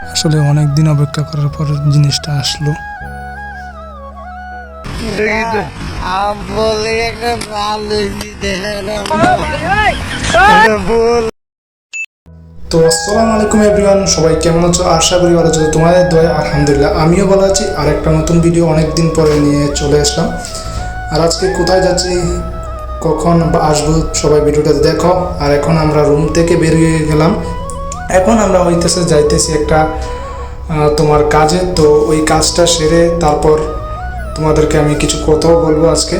আসলে অনেক দিন অপেক্ষা করার পর জিনিসটা আসলো। তো আসসালামু আলাইকুম এভরিওয়ান, সবাই কেমন আছো? আশা করি ভালো আছো। তোমাদের দয়া আলহামদুলিল্লাহ আমিও ভালো আছি। আর একটা নতুন ভিডিও অনেক দিন পরে নিয়ে চলে আসলাম। আর আজকে কোথায় যাচ্ছি, কখন আসবো সবাই ভিডিওটা দেখো। আর এখন আমরা রুম থেকে বেরিয়ে গেলাম। এখন আমরা যাইতেছি একটা তোমার কাজে। তো ওই কাজটা সেরে তারপর তোমাদেরকে আমি কিছু কথাও বলবো আজকে।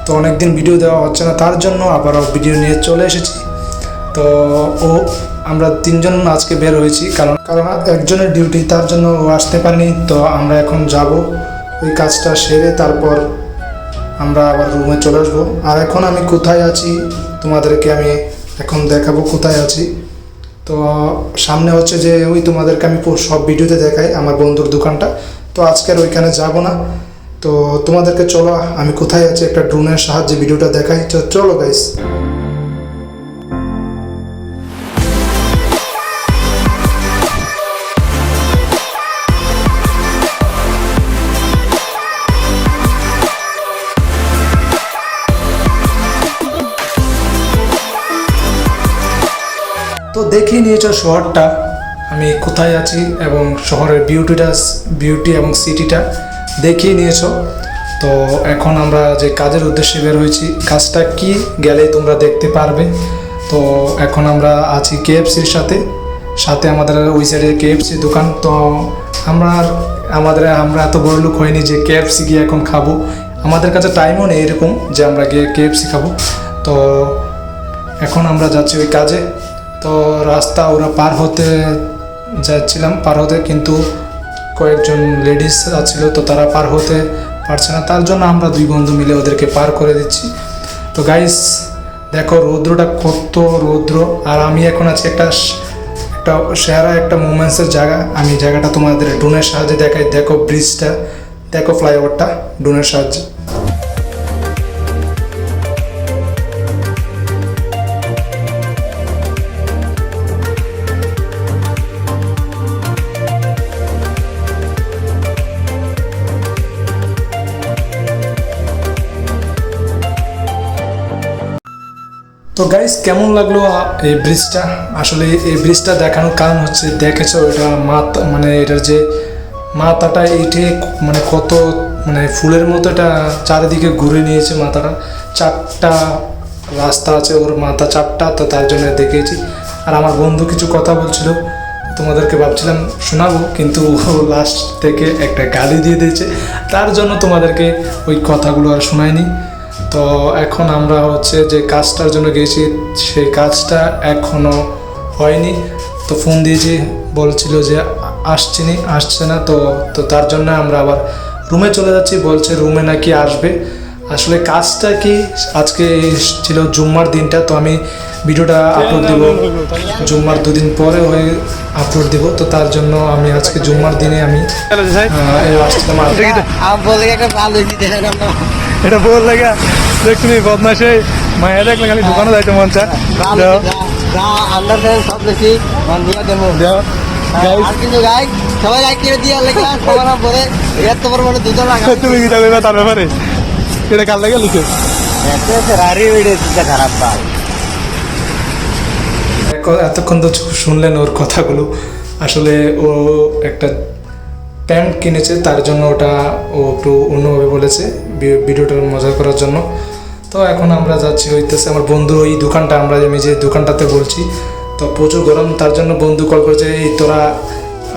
তো অনেকদিন ভিডিও দেওয়া হচ্ছে না, তার জন্য আবারও ভিডিও নিয়ে চলে এসেছি। তো আমরা তিনজন আজকে বের হয়েছি, কারণ একজনের ডিউটি, তার জন্য ও আসতে পারেনি। তো আমরা এখন যাব ওই কাজটা সেরে, তারপর আমরা আবার রুমে চলে আসবো। আর এখন আমি কোথায় আছি তোমাদেরকে আমি এখন দেখাবো কোথায় আছি। তো সামনে হচ্ছে যে ওই তোমাদেরকে আমি সব ভিডিওতে দেখাই আমার বন্ধুর দোকানটা। তো আজকে আর ওইখানে যাব না। তো তোমাদেরকে চলো আমি কোথায় আছি একটা ড্রোনের সাহায্যে ভিডিওটা দেখাই। চলো গাইস। তো দেখেই নিয়েছো শহরটা আমি কোথায় আছি এবং শহরের বিউটি এবং সিটিটা দেখিয়ে নিয়েছো। তো এখন আমরা যে কাজের উদ্দেশ্যে বের হয়েছি, কাজটা কি গেলে তোমরা দেখতে পারবে। তো এখন আমরা আছি কেএফসির সাথে আমাদের ওই সাইডে কেএফসি দোকান। তো আমরা এত বড় লোক হয়নি যে কেএফসি গিয়ে এখন খাবো। আমাদের কাছে টাইমও নেই এরকম যে আমরা গিয়ে কেএফসি খাবো। তো এখন আমরা যাচ্ছি ওই কাজে। তো রাস্তা ওরা পার হতে কিন্তু কয়েকজন লেডিস ছিল, তো তারা পার হতে পারছে না, তার জন্য আমরা দুই বন্ধু মিলে ওদেরকে পার করে দিচ্ছি। তো গাইস দেখো রৌদ্রটা কত রৌদ্র। আর আমি এখন আছি একটা সেরা একটা মোমেন্টসের জায়গা। আমি জায়গাটা তোমাদের ড্রোনের সাহায্যে দেখাই। দেখো ব্রিজটা, দেখো ফ্লাইওভারটা ড্রোনের সাহায্যে। তো গাইস কেমন লাগলো এই ব্রিজটা? আসলে এই ব্রিজটা দেখানোর কারণ হচ্ছে, দেখেছো এটা এটার যে মাথাটা এইটে কত ফুলের মতো এটা চারিদিকে ঘুরে নিয়েছে মাথাটা। চারটা রাস্তা আছে, ওর মাথা চারটা, তো তার জন্য দেখেছি। আর আমার বন্ধু কিছু কথা বলছিল, তোমাদেরকে ভাবছিলাম শোনাবো, কিন্তু লাস্ট থেকে একটা গালি দিয়ে দিয়েছে, তার জন্য তোমাদেরকে ওই কথাগুলো আর শোনায়নি। তো এখন আমরা হচ্ছে যে কাজটার জন্য গেছি, সেই কাজটা এখনও হয়নি। তো ফোন দিয়েছি, বলছিল যে আসছে না। তো তার জন্য আমরা আবার রুমে চলে যাচ্ছি, বলছে রুমে নাকি আসবে। আসলে কাজটা কি, আজকে ছিল জুম্মার দিনটা, তো আমি ভিডিওটা আপলোড দেব জুম্মার দুদিন পরে হয়ে আপলোড দেব। তো তার জন্য আমি আজকে জুম্মার দিনে আমি আসছিলাম। এটা বল লাগা দেখ তুমি বদমাশে মায়া দেখলে খালি দোকানে যাইতে মন চায়। তুমি কি যাবে তার ব্যাপারে? এটা কাল লাগে লিখে খারাপ। এতক্ষণ তো শুনলেন ওর কথাগুলো। আসলে ও একটা প্যান্ট কিনেছে, তার জন্য ওটা ও একটু অন্যভাবে বলেছে ভিডিওটার মজা করার জন্য। তো এখন আমরা যাচ্ছি হইতেছে আমার বন্ধুর ওই দোকানটা, আমি যে দোকানটাতে বলছি। তো প্রচুর গরম, তার জন্য বন্ধু কল করেছে, এই তোরা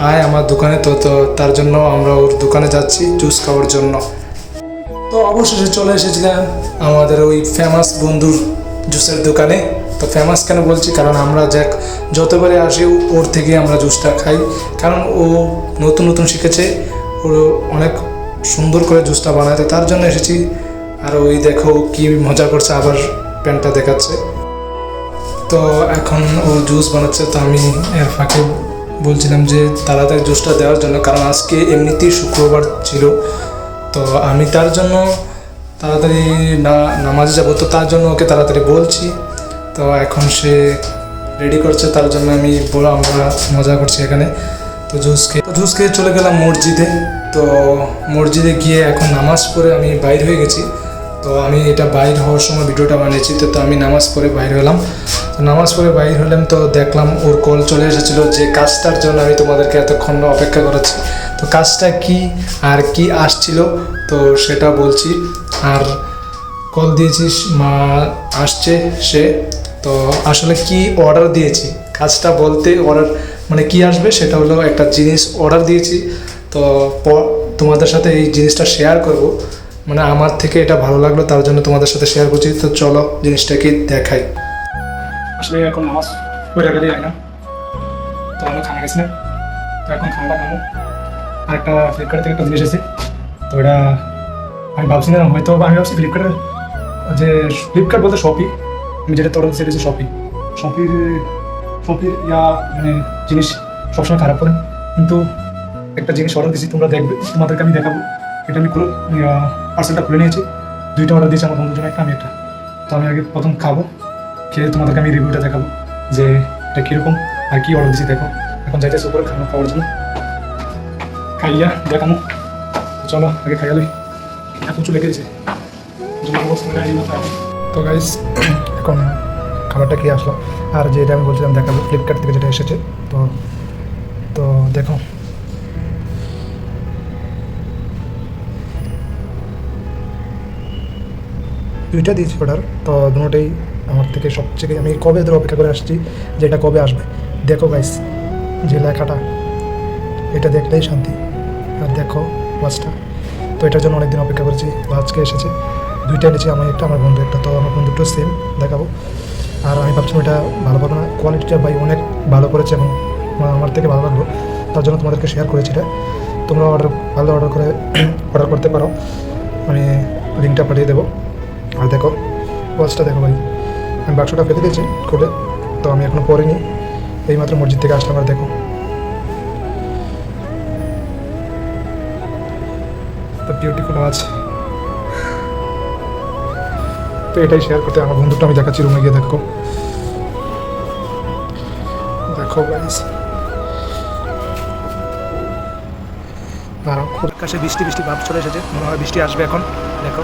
আয় আমার দোকানে। তো তার জন্য আমরা ওর দোকানে যাচ্ছি জুস খাওয়ার জন্য। তো অবশেষে চলে এসেছিলাম আমাদের ওই ফেমাস বন্ধুর জুসের দোকানে। তো ফেমাস কেন বলছি, কারণ আমরা যতবারে আসি ওর থেকে আমরা জুসটা খাই, কারণ ও নতুন শিখেছে, ও অনেক সুন্দর করে জুসটা বানাতে, তার জন্য এসেছি। আর ওই দেখো কি মজা করছে, আবার প্যান্টটা দেখাচ্ছে। তো এখন ও জুস বানাচ্ছে, তো আমি এর ফাঁকে বলছিলাম যে তাড়াতাড়ি জুসটা দেওয়ার জন্য, কারণ আজকে এমনিতেই শুক্রবার ছিল। তো আমি তার জন্য তাড়াতাড়ি নামাজে যাবো, তো তার জন্য ওকে তাড়াতাড়ি বলছি। তো এখন সে রেডি করছে, তার জন্য আমরা মজা করছি এখানে। তো জুস খেয়ে চলে গেলাম মসজিদে। তো মসজিদে গিয়ে এখন নামাজ পড়ে আমি বাইর হয়ে গেছি। তো আমি এটা বাইর হওয়ার সময় ভিডিওটা বানিয়েছি। তো আমি নামাজ পড়ে বাইর হলাম। তো নামাজ পড়ে বাইর হলাম, তো দেখলাম ওর কল চলে এসেছিলো যে কাজটার জন্য আমি তোমাদেরকে এতক্ষণ অপেক্ষা করেছি। তো কাজটা কি আর কি আসছিল তো সেটা বলছি। আর কল দিয়েছিস মা আসছে সে। তো আসলে কি অর্ডার দিয়েছি, কাজটা বলতে অর্ডার মানে কি আসবে সেটা হলো একটা জিনিস অর্ডার দিয়েছি। তো তোমাদের সাথে এই জিনিসটা শেয়ার করব, মানে আমার থেকে এটা ভালো লাগলো তার জন্য তোমাদের সাথে শেয়ার করছি। তো চলো জিনিসটাকে দেখাই। আসলে এখন নামাজ পড়ে গেলে হয় না, তো আমরা খানা গেছি না, তো এখন খানাটা খাবো। আর একটা ফ্লিপকার্ট থেকে একটা জিনিস এসেছে, তো এটা আমি ভাবছি না, হয়তো আমি ভাবছি ফ্লিপকার্টের যে ফ্লিপকার্ট বলতে শপি, আমি যেটা তোর সেটা হচ্ছে শপির ইয়া মানে জিনিস সবসময় খারাপ করে। কিন্তু একটা জিনিস অর্ডার দিয়েছি, তোমরা দেখবে, তোমাদেরকে আমি দেখাবো। এটা আমি পার্সেলটা খুলে নিয়েছি। 2টা অর্ডার দিয়েছি আমার বন্ধুর জন্য, একটা আমি একটা। তো আমি আগে প্রথম খাবো, খেয়ে তোমাদেরকে আমি রিভিউটা দেখাবো যে এটা কীরকম আর কী অর্ডার দিয়েছি। দেখো এখন যাইতেছে উপরে খাওয়ার জন্য, খাইয়া দেখানো। চলো আগে খাইয়া লই, এখন চলে গেছে। তো গাইস এখন খাবারটা খেয়ে আসলাম। আর যেটা আমি বলছিলাম দেখাবো ফ্লিপকার্ট থেকে যেটা এসেছে, তো তো দেখো দুইটা দিয়েছি অর্ডার। তো দুটোটাই আমার থেকে সবচেয়ে আমি কবে ধরে অপেক্ষা করে আসছি যে এটা কবে আসবে। দেখো গাইস যে লেখাটা, এটা দেখলেই শান্তি। আর দেখো ওয়াচটা, তো এটার জন্য অনেকদিন অপেক্ষা করেছি, আজকে এসেছে। 2টা নিয়েছি, আমি একটা আমার বন্ধু একটা। তো আমার বন্ধুটাও সেম দেখাবো। আর আমি ভাবছিলাম এটা ভালো পাবো না, কোয়ালিটিটা ভাই অনেক ভালো করেছে এবং আমার থেকে ভালো লাগলো, তার জন্য তোমাদেরকে শেয়ার করেছি এটা। তোমরা অর্ডার করে অর্ডার করতে পারো, আমি লিঙ্কটা পাঠিয়ে দেবো। আর দেখো ওয়াচটা দেখো ভাই, আমি বাক্সটা ফেলে দিয়েছি খুলে, তো আমি এখনও পরিনি, এইমাত্র মসজিদ থেকে আসলাম। আর দেখো তো বিউটিফুল ওয়াচ। তো এটাই শেয়ার করতে আমার বন্ধুটা আমি দেখাচ্ছি, রুমে গিয়ে দেখো গাইস। আকাশে বৃষ্টি ভাব চলে এসেছে, মনে হয় বৃষ্টি আসবে এখন। দেখো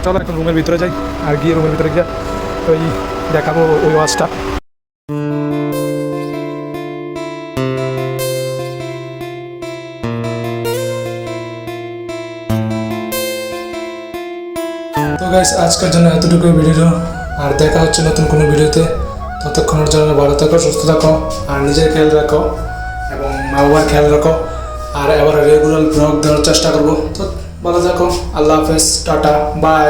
চলো এখন রুমের ভিতরে যাই, আর গিয়ে রুমের ভিতরে গিয়ে ওই দেখাবো ওই ওয়াচটা। তো গাইস আজকের জন্য এতটুকুই ভিডিও, আর দেখা হচ্ছে নতুন কোনো ভিডিওতে। ততক্ষণের জন্য ভালো থাকো, সুস্থ থাকো, আর নিজের খেয়াল রাখো এবং মা বাবার খেয়াল রাখো। আর এবার রেগুলার ব্লগ দেওয়ার চেষ্টা করবো। তো ভালো থাকো, আল্লাহ হাফেজ, টাটা, বাই।